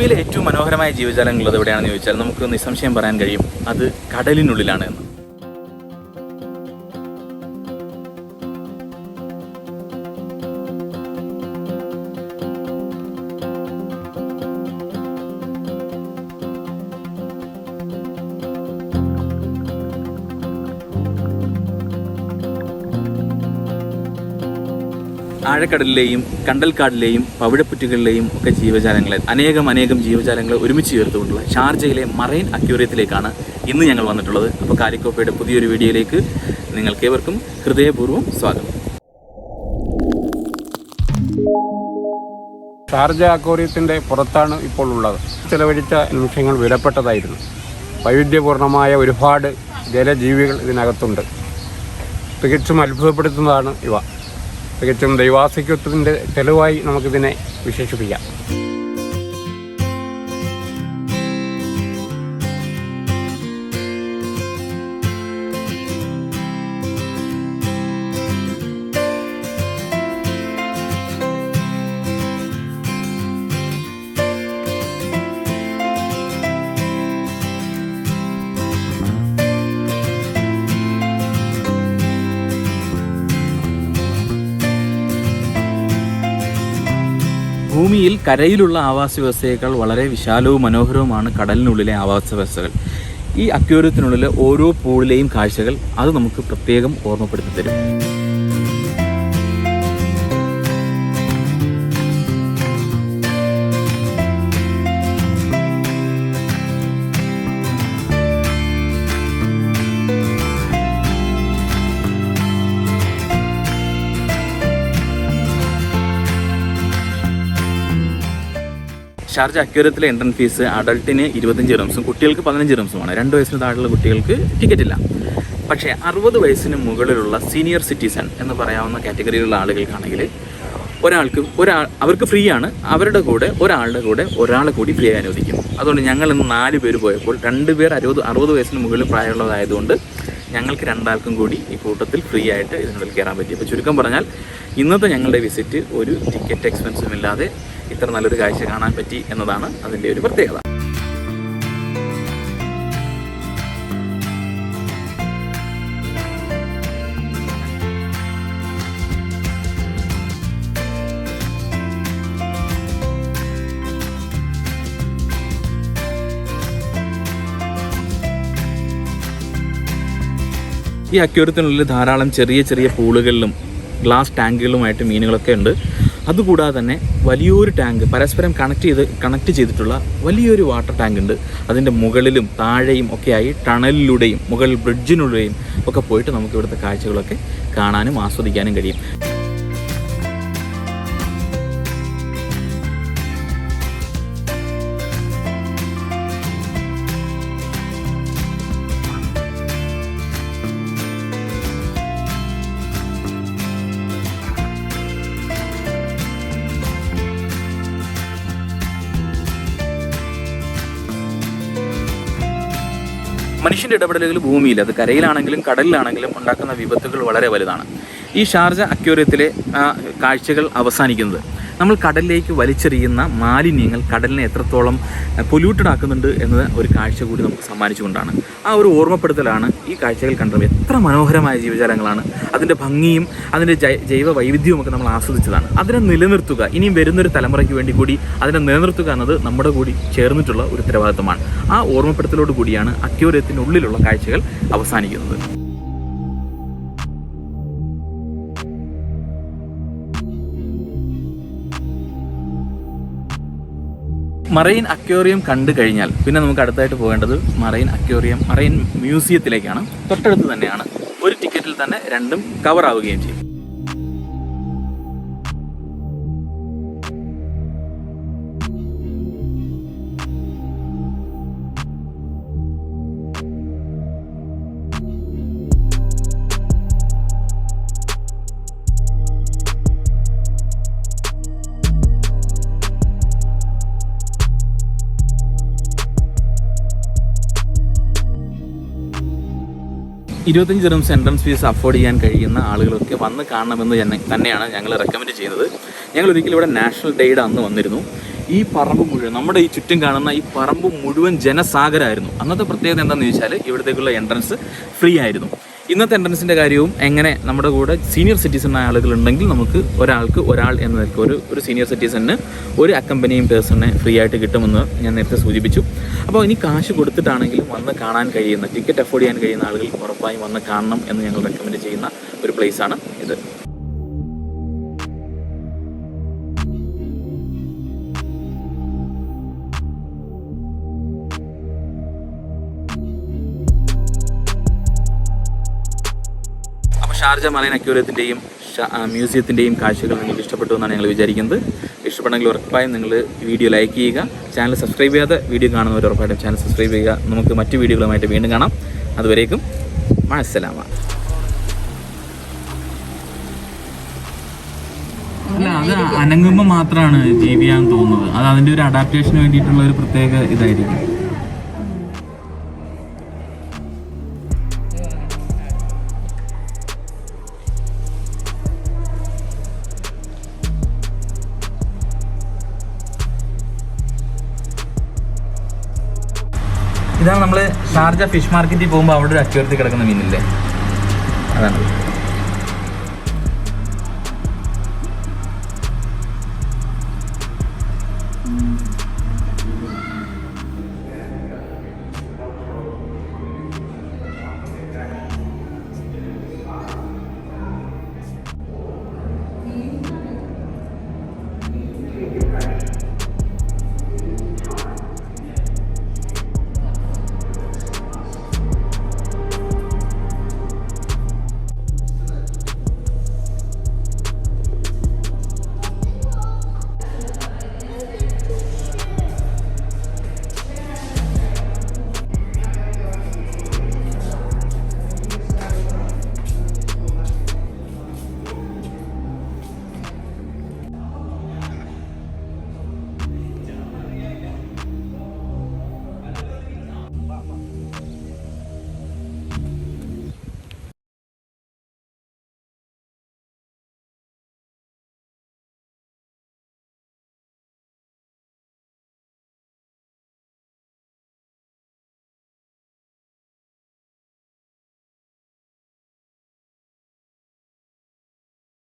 ഭൂമിയിലെ ഏറ്റവും മനോഹരമായ ജീവജാലങ്ങളുള്ളത് എവിടെയാണെന്ന് ചോദിച്ചാൽ നമുക്ക് നിസ്സംശയം പറയാൻ കഴിയും അത് കടലിനുള്ളിലാണ് എന്ന്. ആഴക്കടലിലെയും കണ്ടൽക്കാടിലെയും പവിഴപ്പുറ്റുകളിലെയും ഒക്കെ ജീവജാലങ്ങളെ അനേകം ജീവജാലങ്ങളെ ഒരുമിച്ച് ചേർത്തുകൊണ്ടുള്ള ഷാർജയിലെ മറൈൻ അക്വേറിയത്തിലേക്കാണ് ഇന്ന് ഞങ്ങൾ വന്നിട്ടുള്ളത്. അപ്പോൾ കാലിക്കോപ്പയുടെ പുതിയൊരു വീഡിയോയിലേക്ക് നിങ്ങൾക്കേവർക്കും ഹൃദയപൂർവ്വം സ്വാഗതം. ഷാർജ അക്വേറിയത്തിൻ്റെ പുറത്താണ് ഇപ്പോൾ ഉള്ളത്. ചെലവഴിച്ച നിമിഷങ്ങൾ വിലപ്പെട്ടതായിരുന്നു. വൈവിധ്യപൂർണമായ ഒരുപാട് ജലജീവികൾ ഇതിനകത്തുണ്ട്. തികച്ചും അത്ഭുതപ്പെടുത്തുന്നതാണ് ഇവ. തികച്ചും ദൈവാസ്തിത്വത്തിൻ്റെ തെളിവായി നമുക്കിതിനെ വിശേഷിപ്പിക്കാം. ഭൂമിയിൽ കരയിലുള്ള ആവാസ വ്യവസ്ഥയേക്കാൾ വളരെ വിശാലവും മനോഹരവുമാണ് കടലിനുള്ളിലെ ആവാസ വ്യവസ്ഥകൾ. ഈ അക്വേറിയത്തിനുള്ളിലെ ഓരോ പൂളിലെയും കാഴ്ചകൾ അത് നമുക്ക് പ്രത്യേകം ഓർമ്മപ്പെടുത്തി തരും. ഷാർജ അക്വേറിയത്തിലെ എൻട്രൻസ് ഫീസ് അഡൾട്ടിന് 25 ദിർഹംസും കുട്ടികൾക്ക് 15 ദിർഹംസുമാണ്. 2 വയസ്സിന് താഴെയുള്ള കുട്ടികൾക്ക് ടിക്കറ്റില്ല. പക്ഷേ 60 വയസ്സിന് മുകളിലുള്ള സീനിയർ സിറ്റിസൺ എന്ന് പറയാവുന്ന കാറ്റഗറിയിലുള്ള ആളുകൾക്കാണെങ്കിൽ അവർക്ക് ഫ്രീ ആണ്. അവരുടെ കൂടെ ഒരാളെ കൂടി ഫ്രീ ആയി അനുവദിക്കും. അതുകൊണ്ട് ഞങ്ങൾ ഇന്ന് 4 പേര് പോയപ്പോൾ 2 പേർ 60 വയസ്സിന് മുകളിൽ പ്രായമുള്ളതായതുകൊണ്ട് ഞങ്ങൾക്ക് 2 ആൾക്കും കൂടി ഈ കൂട്ടത്തിൽ ഫ്രീ ആയിട്ട് ഇതിനുള്ളിൽ കയറാൻ പറ്റി. അപ്പോൾ ചുരുക്കം പറഞ്ഞാൽ ഇന്നത്തെ ഞങ്ങളുടെ വിസിറ്റ് ഒരു ടിക്കറ്റ് എക്സ്പെൻസും ഇല്ലാതെ ഇത്ര നല്ലൊരു കാഴ്ച കാണാൻ പറ്റി എന്നതാണ് അതിൻ്റെ ഒരു പ്രത്യേകത. ഈ അക്വേറിയത്തിനുള്ളിൽ ധാരാളം ചെറിയ പൂളുകളിലും ഗ്ലാസ് ടാങ്കുകളുമായിട്ട് മീനുകളൊക്കെ ഉണ്ട്. അതുകൂടാതെ തന്നെ വലിയൊരു ടാങ്ക് പരസ്പരം കണക്ട് ചെയ്തിട്ടുള്ള വലിയൊരു വാട്ടർ ടാങ്ക് ഉണ്ട്. അതിൻ്റെ മുകളിലും താഴെയും ഒക്കെയായി ടണലിലൂടെയും മുകളിൽ ബ്രിഡ്ജിലൂടെയും ഒക്കെ പോയിട്ട് നമുക്ക് ഇവിടുത്തെ കാഴ്ചകളൊക്കെ കാണാനും ആസ്വദിക്കാനും കഴിയും. മനുഷ്യൻ്റെ ഇടപെടലുകൾ ഭൂമിയിൽ അത് കരയിലാണെങ്കിലും കടലിലാണെങ്കിലും ഉണ്ടാക്കുന്ന വിപത്തുകൾ വളരെ വലുതാണ്. ഈ ഷാർജ അക്വേറിയത്തിലെ കാഴ്ചകൾ അവസാനിക്കുന്നത് നമ്മൾ കടലിലേക്ക് വലിച്ചെറിയുന്ന മാലിന്യങ്ങൾ കടലിനെ എത്രത്തോളം പൊല്യൂട്ടഡ് ആക്കുന്നുണ്ട് എന്നത് ഒരു കാഴ്ച കൂടി നമുക്ക് സമ്മാനിച്ചുകൊണ്ടാണ്. ആ ഒരു ഓർമ്മപ്പെടുത്തലാണ് ഈ കാഴ്ചകൾ കണ്ടത്. എത്ര മനോഹരമായ ജീവജാലങ്ങളാണ്. അതിൻ്റെ ഭംഗിയും അതിൻ്റെ ജൈവ വൈവിധ്യവും ഒക്കെ നമ്മൾ ആസ്വദിച്ചതാണ്. അതിനെ നിലനിർത്തുക, ഇനിയും വരുന്നൊരു തലമുറയ്ക്ക് വേണ്ടി കൂടി അതിനെ നിലനിർത്തുക എന്നത് നമ്മുടെ കൂടി ചേർന്നിട്ടുള്ള ഒരു ഉത്തരവാദിത്തമാണ്. ആ ഓർമ്മപ്പെടുത്തലോട് കൂടിയാണ് അക്വേറിയത്തിനുള്ളിലുള്ള കാഴ്ചകൾ അവസാനിക്കുന്നത്. മറൈൻ അക്വേറിയം കണ്ടു കഴിഞ്ഞാൽ പിന്നെ നമുക്ക് അടുത്തായിട്ട് പോകേണ്ടത് മറൈൻ മ്യൂസിയത്തിലേക്കാണ്. തൊട്ടടുത്ത് തന്നെയാണ്. ഒരു ടിക്കറ്റിൽ തന്നെ രണ്ടും കവർ ആവുകയും ചെയ്യും. $25 ദിർഹംസ് എൻട്രൻസ് ഫീസ് അഫോർഡ് ചെയ്യാൻ കഴിയുന്ന ആളുകളൊക്കെ വന്ന് കാണണമെന്ന് തന്നെയാണ് ഞങ്ങൾ റെക്കമെൻഡ് ചെയ്യുന്നത്. ഞങ്ങൾ ഒരിക്കലും ഇവിടെ നാഷണൽ ഡേയുടെ അന്ന് വന്നിരുന്നു. ഈ പറമ്പ് മുഴുവൻ, നമ്മുടെ ഈ ചുറ്റും കാണുന്ന ഈ പറമ്പ് മുഴുവൻ ജനസാഗരമായിരുന്നു. അന്നത്തെ പ്രത്യേകത എന്താണെന്ന് ചോദിച്ചാൽ ഇവിടത്തേക്കുള്ള എൻട്രൻസ് ഫ്രീ ആയിരുന്നു. ഇന്നത്തെ എൻട്രൻസിൻ്റെ കാര്യവും എങ്ങനെ നമ്മുടെ കൂടെ സീനിയർ സിറ്റിസൺ ആയ ആളുകളുണ്ടെങ്കിൽ നമുക്ക് ഒരാൾ എന്ന നിലയ്ക്ക് ഒരു സീനിയർ സിറ്റിസണിന് ഒരു അക്കമ്പനിയും പേഴ്സണിനെ ഫ്രീ ആയിട്ട് കിട്ടുമെന്ന് ഞാൻ നേരത്തെ സൂചിപ്പിച്ചു. അപ്പോൾ ഇനി കാശ് കൊടുത്തിട്ടാണെങ്കിലും വന്ന് കാണാൻ കഴിയുന്ന, ടിക്കറ്റ് അഫോർഡ് ചെയ്യാൻ കഴിയുന്ന ആളുകൾ ഉറപ്പായും വന്ന് കാണണം എന്ന് ഞങ്ങൾ റെക്കമെൻഡ് ചെയ്യുന്ന ഒരു പ്ലേസാണ് ഇത്. ഷാർജ മറൈൻ അക്വേറിയത്തിൻ്റെയും മ്യൂസിയത്തിൻ്റെയും കാഴ്ചകൾ നിങ്ങൾക്ക് ഇഷ്ടപ്പെട്ടു എന്നാണ് ഞങ്ങൾ വിചാരിക്കുന്നത്. ഇഷ്ടപ്പെട്ടെങ്കിൽ ഉറപ്പായും നിങ്ങൾ വീഡിയോ ലൈക്ക് ചെയ്യുക. ചാനൽ സബ്സ്ക്രൈബ് ചെയ്യാതെ വീഡിയോ കാണുന്നവർ ഉറപ്പായിട്ടും ചാനൽ സബ്സ്ക്രൈബ് ചെയ്യുക. നമുക്ക് മറ്റു വീഡിയോകളുമായിട്ട് വീണ്ടും കാണാം. അതുവരേക്കും മഅസ്സലാമ. അല്ല, അത് അനങ്ങുമ്പോൾ മാത്രമാണ് ജീവിയാന്ന് തോന്നുന്നത്. അത് അതിൻ്റെ ഒരു അഡാപ്റ്റേഷന് വേണ്ടിയിട്ടുള്ള ഒരു പ്രത്യേക ഇതായിരിക്കും. ഇതാണ് നമ്മൾ ഷാർജ ഫിഷ് മാർക്കറ്റിൽ പോകുമ്പോൾ അവിടെ ഒരു അക്വേറിയത്തിൽ കിടക്കുന്ന മീനില്ലേ, അതാണ്.